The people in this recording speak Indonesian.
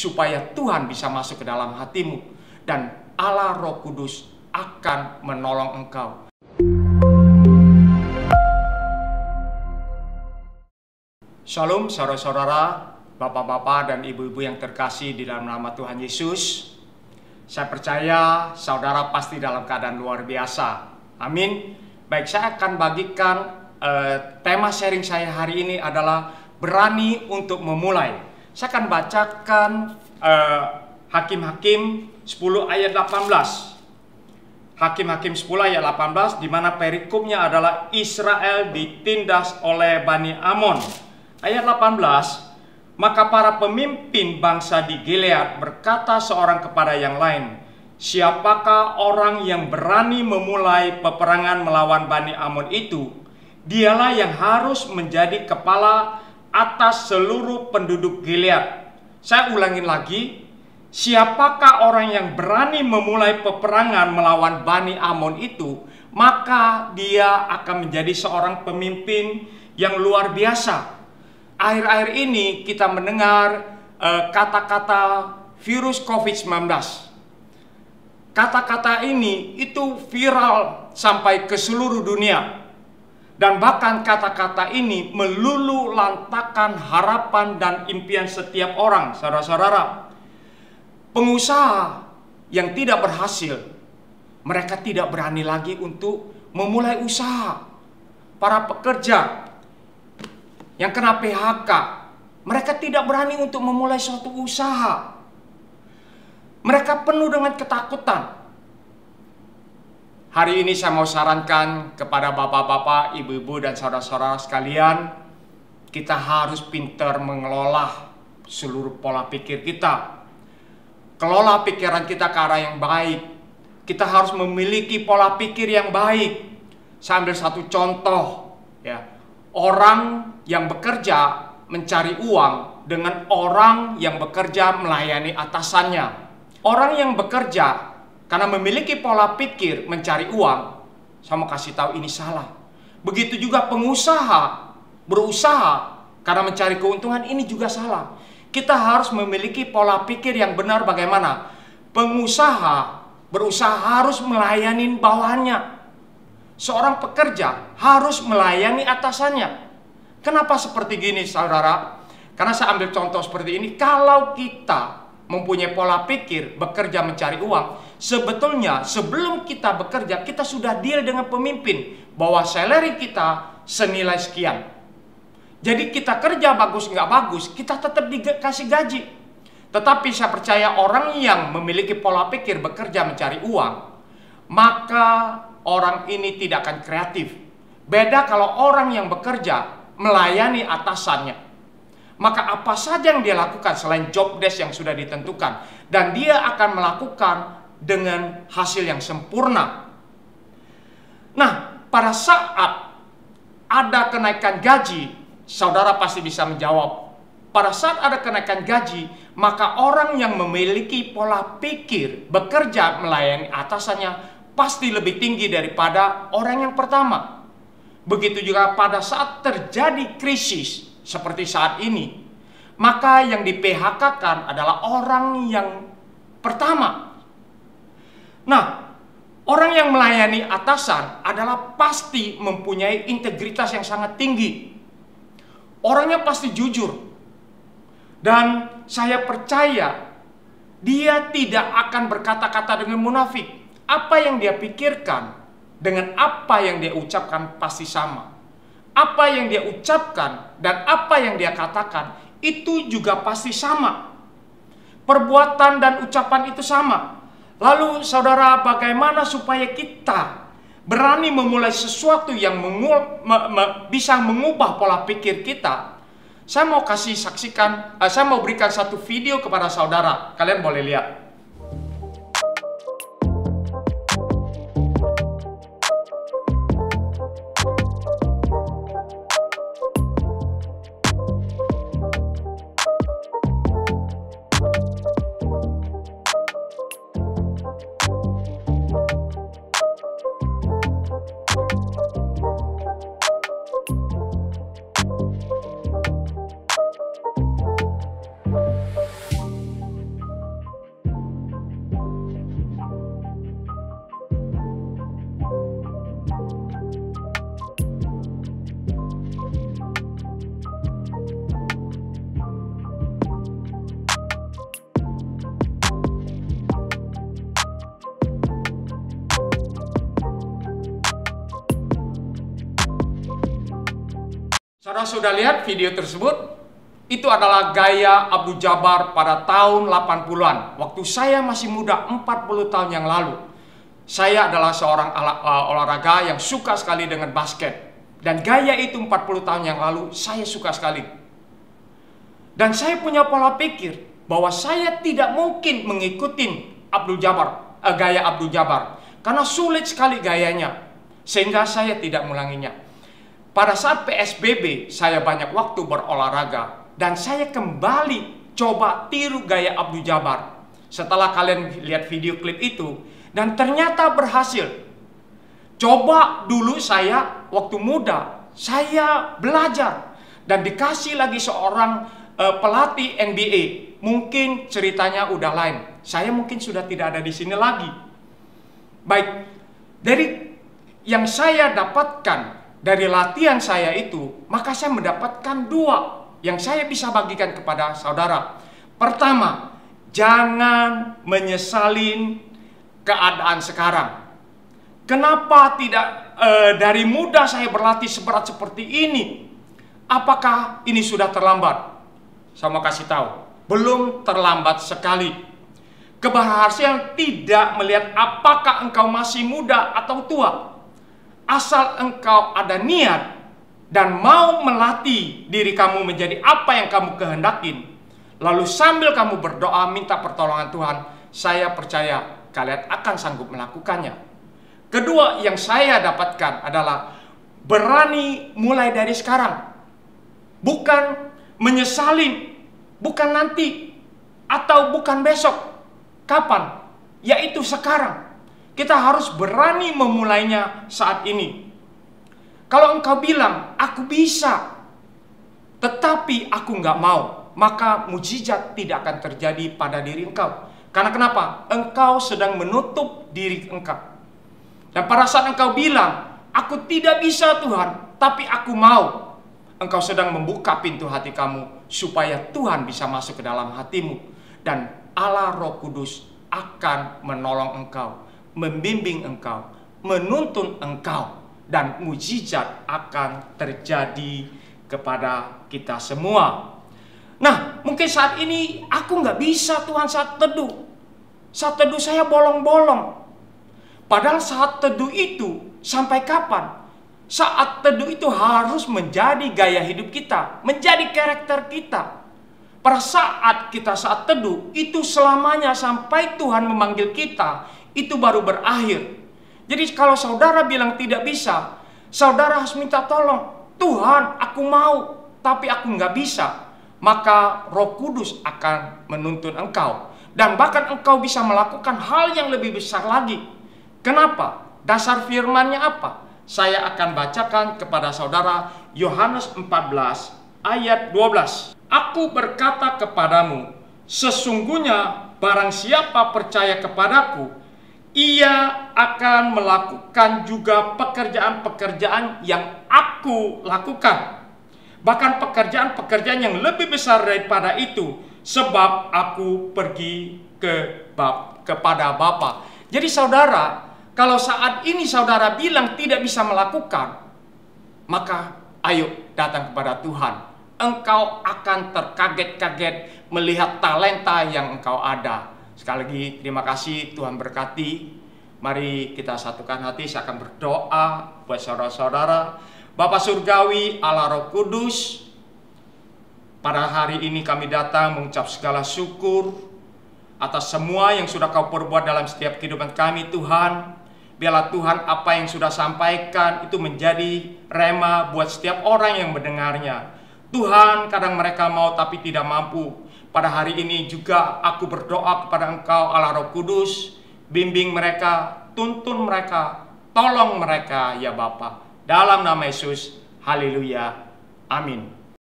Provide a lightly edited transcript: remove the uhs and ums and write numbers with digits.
supaya Tuhan bisa masuk ke dalam hatimu dan Allah Roh Kudus akan menolong engkau. Shalom saudara-saudara, bapak-bapak dan ibu-ibu yang terkasih di dalam nama Tuhan Yesus. Saya percaya saudara pasti dalam keadaan luar biasa. Amin. Baik, saya akan bagikan tema sharing saya hari ini adalah berani untuk memulai. Saya akan bacakan Hakim-Hakim 10 ayat 18. Hakim-Hakim 10 ayat 18, di mana perikopnya adalah Israel ditindas oleh Bani Amon. Ayat 18, maka para pemimpin bangsa di Gilead berkata seorang kepada yang lain, siapakah orang yang berani memulai peperangan melawan Bani Amon itu? Dialah yang harus menjadi kepala atas seluruh penduduk Gilead. Saya ulangin lagi, siapakah orang yang berani memulai peperangan melawan Bani Amon itu, maka dia akan menjadi seorang pemimpin yang luar biasa. Akhir-akhir ini kita mendengar kata-kata virus COVID-19. Kata-kata ini itu viral sampai ke seluruh dunia. Dan bahkan kata-kata ini melulu lantakan harapan dan impian setiap orang, saudara-saudara. Pengusaha yang tidak berhasil, mereka tidak berani lagi untuk memulai usaha. Para pekerja yang kena PHK, mereka tidak berani untuk memulai suatu usaha. Mereka penuh dengan ketakutan. Hari ini saya mau sarankan kepada bapak-bapak, ibu-ibu, dan saudara-saudara sekalian, kita harus pintar mengelola seluruh pola pikir kita. Kelola pikiran kita ke arah yang baik. Kita harus memiliki pola pikir yang baik. Saya ambil satu contoh, ya. Orang yang bekerja mencari uang dengan orang yang bekerja melayani atasannya. Orang yang bekerja karena memiliki pola pikir mencari uang, saya mau kasih tahu ini salah. Begitu juga pengusaha berusaha karena mencari keuntungan, ini juga salah. Kita harus memiliki pola pikir yang benar. Bagaimana? Pengusaha berusaha harus melayani bawahannya. Seorang pekerja harus melayani atasannya. Kenapa seperti gini, saudara? Karena saya ambil contoh seperti ini. Kalau kita mempunyai pola pikir bekerja mencari uang, sebetulnya sebelum kita bekerja, kita sudah deal dengan pemimpin bahwa salary kita senilai sekian. Jadi kita kerja bagus nggak bagus, kita tetap dikasih gaji. Tetapi saya percaya orang yang memiliki pola pikir bekerja mencari uang, maka orang ini tidak akan kreatif. Beda kalau orang yang bekerja melayani atasannya. Maka apa saja yang dia lakukan selain job desk yang sudah ditentukan, dan dia akan melakukan dengan hasil yang sempurna. Nah, pada saat ada kenaikan gaji, saudara pasti bisa menjawab. Pada saat ada kenaikan gaji, maka orang yang memiliki pola pikir bekerja melayani atasannya pasti lebih tinggi daripada orang yang pertama. Begitu juga pada saat terjadi krisis seperti saat ini, maka yang di-PHK-kan adalah orang yang pertama. Nah, orang yang melayani atasan adalah pasti mempunyai integritas yang sangat tinggi. Orangnya pasti jujur. Dan saya percaya dia tidak akan berkata-kata dengan munafik. Apa yang dia pikirkan dengan apa yang dia ucapkan pasti sama. Apa yang dia ucapkan dan apa yang dia katakan itu juga pasti sama. Perbuatan dan ucapan itu sama. Lalu saudara, bagaimana supaya kita berani memulai sesuatu yang bisa mengubah pola pikir kita? Saya mau saya mau berikan satu video kepada saudara. Kalian boleh lihat. Saudara sudah lihat video tersebut? Itu adalah gaya Abdul Jabbar pada tahun 80-an. Waktu saya masih muda, 40 tahun yang lalu. Saya adalah seorang olahraga yang suka sekali dengan basket. Dan gaya itu 40 tahun yang lalu, saya suka sekali. Dan saya punya pola pikir bahwa saya tidak mungkin mengikuti gaya Abdul Jabbar. Karena sulit sekali gayanya. Sehingga saya tidak mengulanginya. Pada saat PSBB, saya banyak waktu berolahraga. Dan saya kembali coba tiru gaya Abdul Jabbar. Setelah kalian lihat video klip itu, dan ternyata berhasil. Coba dulu saya waktu muda, saya belajar dan dikasih lagi seorang pelatih NBA. Mungkin ceritanya udah lain. Saya mungkin sudah tidak ada di sini lagi. Baik, dari yang saya dapatkan dari latihan saya itu, maka saya mendapatkan dua yang saya bisa bagikan kepada saudara. Pertama, jangan menyesalin keadaan sekarang. Kenapa tidak dari muda saya berlatih seberat seperti ini? Apakah ini sudah terlambat? Saya mau kasih tahu, belum terlambat sekali. Keberhasilan tidak melihat apakah engkau masih muda atau tua. Asal engkau ada niat dan mau melatih diri kamu menjadi apa yang kamu kehendakin, lalu sambil kamu berdoa minta pertolongan Tuhan, saya percaya kalian akan sanggup melakukannya. Kedua yang saya dapatkan adalah berani mulai dari sekarang. Bukan menyesalin, bukan nanti, atau bukan besok. Kapan? Yaitu sekarang. Kita harus berani memulainya saat ini. Kalau engkau bilang, aku bisa, tetapi aku nggak mau, maka mujizat tidak akan terjadi pada diri engkau. Karena kenapa? Engkau sedang menutup diri engkau. Dan pada saat engkau bilang, aku tidak bisa Tuhan, tapi aku mau, engkau sedang membuka pintu hati kamu, supaya Tuhan bisa masuk ke dalam hatimu. Dan Allah Roh Kudus akan menolong engkau, membimbing engkau, menuntun engkau. Dan mujizat akan terjadi kepada kita semua. Nah, mungkin saat ini aku nggak bisa Tuhan saat teduh. Saat teduh saya bolong-bolong. Padahal saat teduh itu sampai kapan? Saat teduh itu harus menjadi gaya hidup kita, menjadi karakter kita. Pada saat kita saat teduh, itu selamanya sampai Tuhan memanggil kita, itu baru berakhir. Jadi kalau saudara bilang tidak bisa, saudara harus minta tolong. Tuhan, aku mau, tapi aku nggak bisa. Maka Roh Kudus akan menuntun engkau. Dan bahkan engkau bisa melakukan hal yang lebih besar lagi. Kenapa? Dasar firmannya apa? Saya akan bacakan kepada saudara Yohanes 14 ayat 12. Aku berkata kepadamu, sesungguhnya barang siapa percaya kepadaku, ia akan melakukan juga pekerjaan-pekerjaan yang aku lakukan. Bahkan pekerjaan-pekerjaan yang lebih besar daripada itu, sebab aku pergi kepada Bapa. Jadi saudara, kalau saat ini saudara bilang tidak bisa melakukan, maka ayo datang kepada Tuhan. Engkau akan terkaget-kaget melihat talenta yang engkau ada. Sekali lagi terima kasih, Tuhan berkati. Mari kita satukan hati, saya akan berdoa buat saudara-saudara. Bapa Surgawi, Allah Roh Kudus, pada hari ini kami datang mengucap segala syukur atas semua yang sudah kau perbuat dalam setiap kehidupan kami Tuhan. Biarlah Tuhan apa yang sudah sampaikan itu menjadi rema buat setiap orang yang mendengarnya. Tuhan, kadang mereka mau tapi tidak mampu. Pada hari ini juga aku berdoa kepada Engkau Allah Roh Kudus, bimbing mereka, tuntun mereka, tolong mereka ya Bapa. Dalam nama Yesus, haleluya, amin.